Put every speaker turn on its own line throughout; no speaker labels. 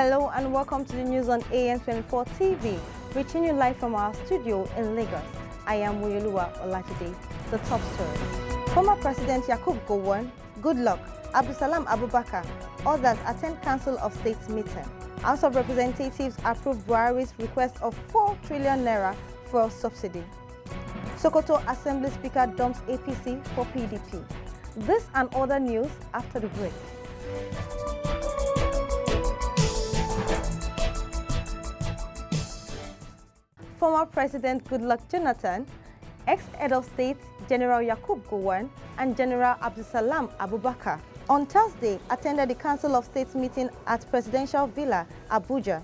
Hello and welcome to the news on AN24 TV, reaching you live from our studio in Lagos. I am Muyoluwa Olajide. The top story. Former President Gowon, Goodluck, Abubakar, others attend Council of State meeting. House of Representatives approved Buharis' request of 4 trillion naira for subsidy. Sokoto Assembly Speaker dumps APC for PDP. This and other news after the break. Former President Goodluck Jonathan, ex-head of state General Gowon and General Abubakar on Thursday attended the Council of State meeting at Presidential Villa, Abuja.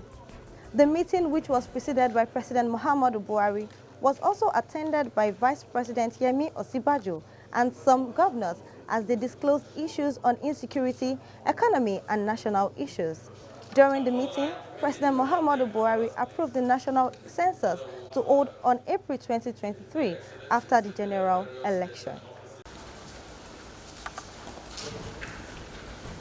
The meeting, which was preceded by President Muhammadu Buhari, was also attended by Vice President Yemi Osinbajo and some governors as they disclosed issues on insecurity, economy, and national issues. During the meeting, President Muhammadu Buhari approved the national census to hold on April 2023 after the general election.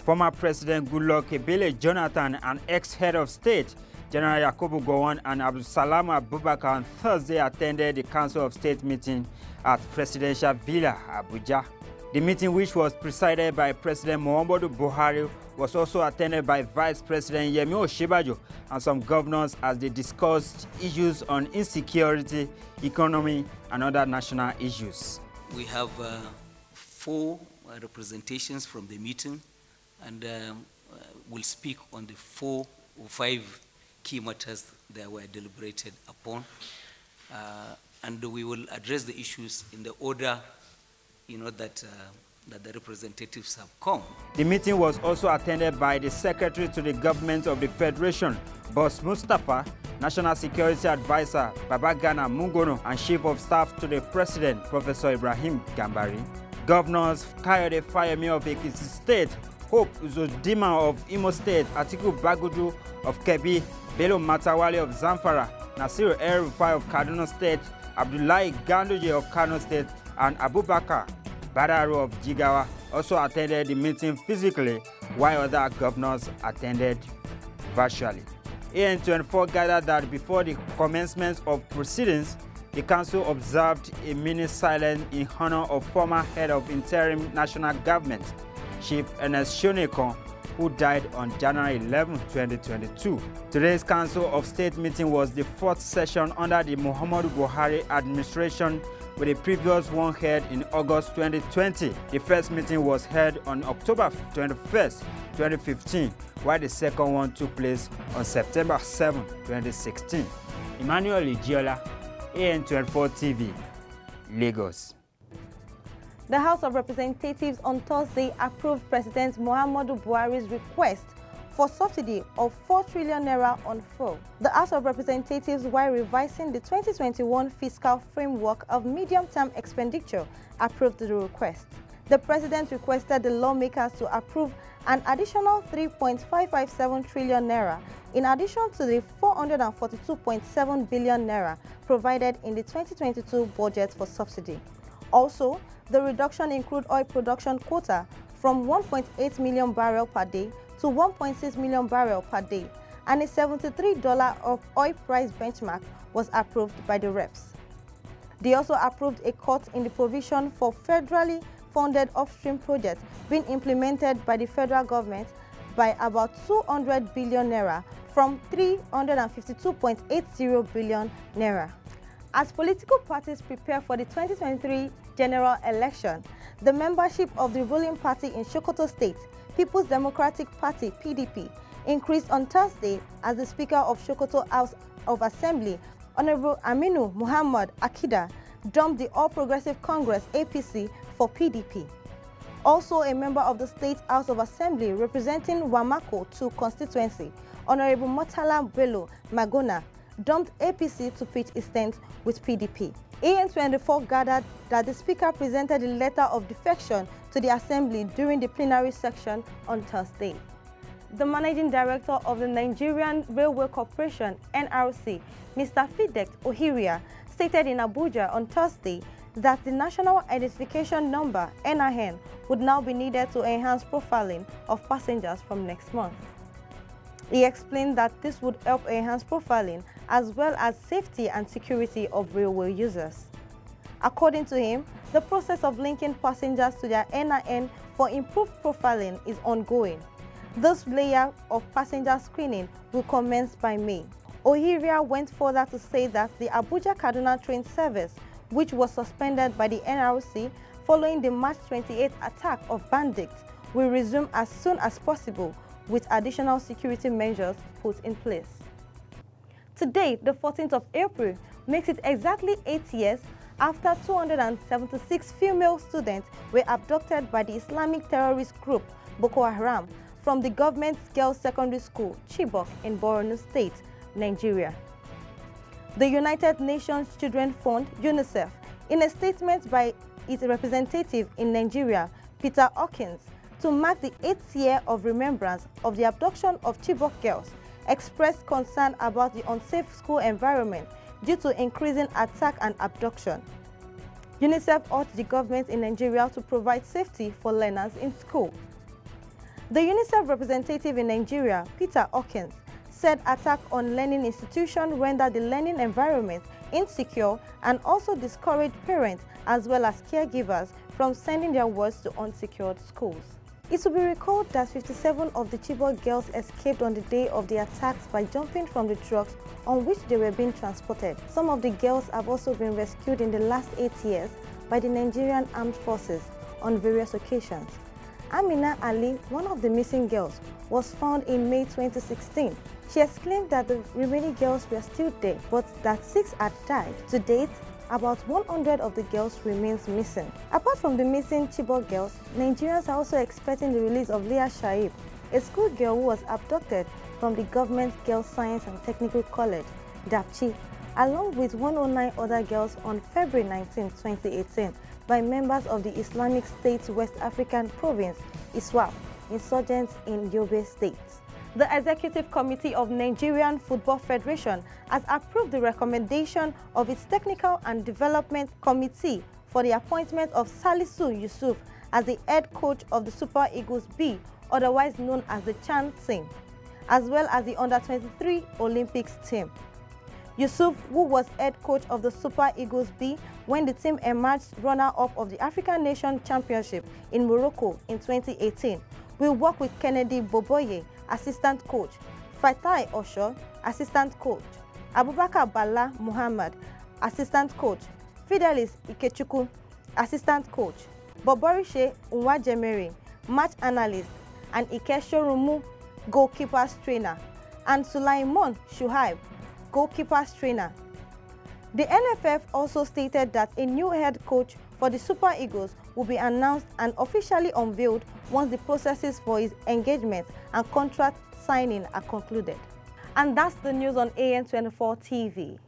Former President Goodluck Jonathan and ex-head of state General Gowon and Abubakar on Thursday attended the Council of State meeting at Presidential Villa, Abuja. The meeting, which was presided by President Muhammadu Buhari, was also attended by Vice President Yemi Osinbajo and some governors as they discussed issues on insecurity, economy, and other national issues.
We have 4 representations from the meeting, and we'll speak on the 4 or 5 key matters that were deliberated upon, and we will address the issues in the order that the representatives have come.
The meeting was also attended by the Secretary to the Government of the Federation, Boss Mustapha, National Security Advisor Babagana Mungono, and Chief of Staff to the President, Professor Ibrahim Gambari. Governors Kayode Fayemi of Ekiti State, Hope Uzodinma of Imo State, Atiku Bagudu of Kebbi, Bello Matawale of Zamfara, Nasiru El-Rufai of Kaduna State, Abdullahi Ganduje of Kano State, and Abubakar Badaru of Jigawa also attended the meeting physically, while other governors attended virtually. AN24 gathered that before the commencement of proceedings, the council observed a minute silence in honor of former head of interim national government, Chief Ernest Shonekon, who died on January 11, 2022. Today's Council of State meeting was the 4th session under the Muhammadu Buhari administration, with the previous one held in August 2020. The first meeting was held on October 21st, 2015, while the second one took place on September 7, 2016. Emmanuel Igiola, AN24 TV, Lagos.
The House of Representatives on Thursday approved President Muhammadu Buhari's request for subsidy of 4 trillion naira on fuel. The House of Representatives, while revising the 2021 fiscal framework of medium-term expenditure, approved the request. The President requested the lawmakers to approve an additional 3.557 trillion naira in addition to the 442.7 billion naira provided in the 2022 budget for subsidy. Also, the reduction in crude oil production quota from 1.8 million barrels per day to 1.6 million barrels per day, and a $73 of oil price benchmark was approved by the reps. They also approved a cut in the provision for federally funded upstream projects being implemented by the federal government by about 200 billion naira from 352.80 billion naira. As political parties prepare for the 2023 general election, the membership of the ruling party in Sokoto State, People's Democratic Party (PDP), increased on Thursday as the Speaker of Sokoto House of Assembly, Honorable Aminu Muhammad Akida, dumped the All Progressive Congress (APC) for PDP. Also, a member of the State House of Assembly representing Wamako 2 constituency, Honorable Murtala Bello Magona, dumped APC to pitch his tent with PDP. AN24 gathered that the Speaker presented a letter of defection to the Assembly during the plenary session on Thursday. The Managing Director of the Nigerian Railway Corporation (NRC), Mr. Fidex Ohiria, stated in Abuja on Thursday that the National Identification Number (NIN) would now be needed to enhance profiling of passengers from next month. He explained that this would help enhance profiling as well as safety and security of railway users. According to him, the process of linking passengers to their NIN for improved profiling is ongoing. This layer of passenger screening will commence by May. Ohiria went further to say that the Abuja-Kaduna train service, which was suspended by the NRC following the March 28th attack of bandits, will resume as soon as possible with additional security measures put in place. Today, the 14th of April, makes it exactly 8 years after 276 female students were abducted by the Islamic terrorist group Boko Haram from the government girls' secondary school, Chibok, in Borno State, Nigeria. The United Nations Children's Fund, UNICEF, in a statement by its representative in Nigeria, Peter Hawkins, to mark the 8th year of remembrance of the abduction of Chibok girls, expressed concern about the unsafe school environment due to increasing attack and abduction. UNICEF urged the government in Nigeria to provide safety for learners in school. The UNICEF representative in Nigeria, Peter Hawkins, said attack on learning institutions render the learning environment insecure and also discourage parents as well as caregivers from sending their wards to unsecured schools. It will be recalled that 57 of the Chibok girls escaped on the day of the attacks by jumping from the trucks on which they were being transported. Some of the girls have also been rescued in the last 8 years by the Nigerian Armed Forces on various occasions. Amina Ali, one of the missing girls, was found in May 2016. She has claimed that the remaining girls were still there, but that 6 had died. To date, about 100 of the girls remains missing. Apart from the missing Chibok girls, Nigerians are also expecting the release of Leah Shaib, a schoolgirl who was abducted from the Government Girls Science and Technical College, Dapchi, along with 109 other girls on February 19, 2018 by members of the Islamic State West African Province, ISWAP, insurgents in Yobe State. The Executive Committee of Nigerian Football Federation has approved the recommendation of its Technical and Development Committee for the appointment of Salisu Yusuf as the head coach of the Super Eagles B, otherwise known as the Chan team, as well as the Under-23 Olympics team. Yusuf, who was head coach of the Super Eagles B when the team emerged runner-up of the African Nation Championship in Morocco in 2018, will work with Kennedy Boboye, assistant coach, Fatai Osho, assistant coach, Abubakar Bala Muhammad, assistant coach, Fidelis Ikechukwu, assistant coach, Boborishe Nwajemere, match analyst, and Ikesho Rumu, goalkeepers trainer, and Sulaiman Shuaib, goalkeepers trainer. The NFF also stated that a new head coach for the Super Eagles will be announced and officially unveiled once the processes for his engagement and contract signing are concluded. And that's the news on AN24 TV.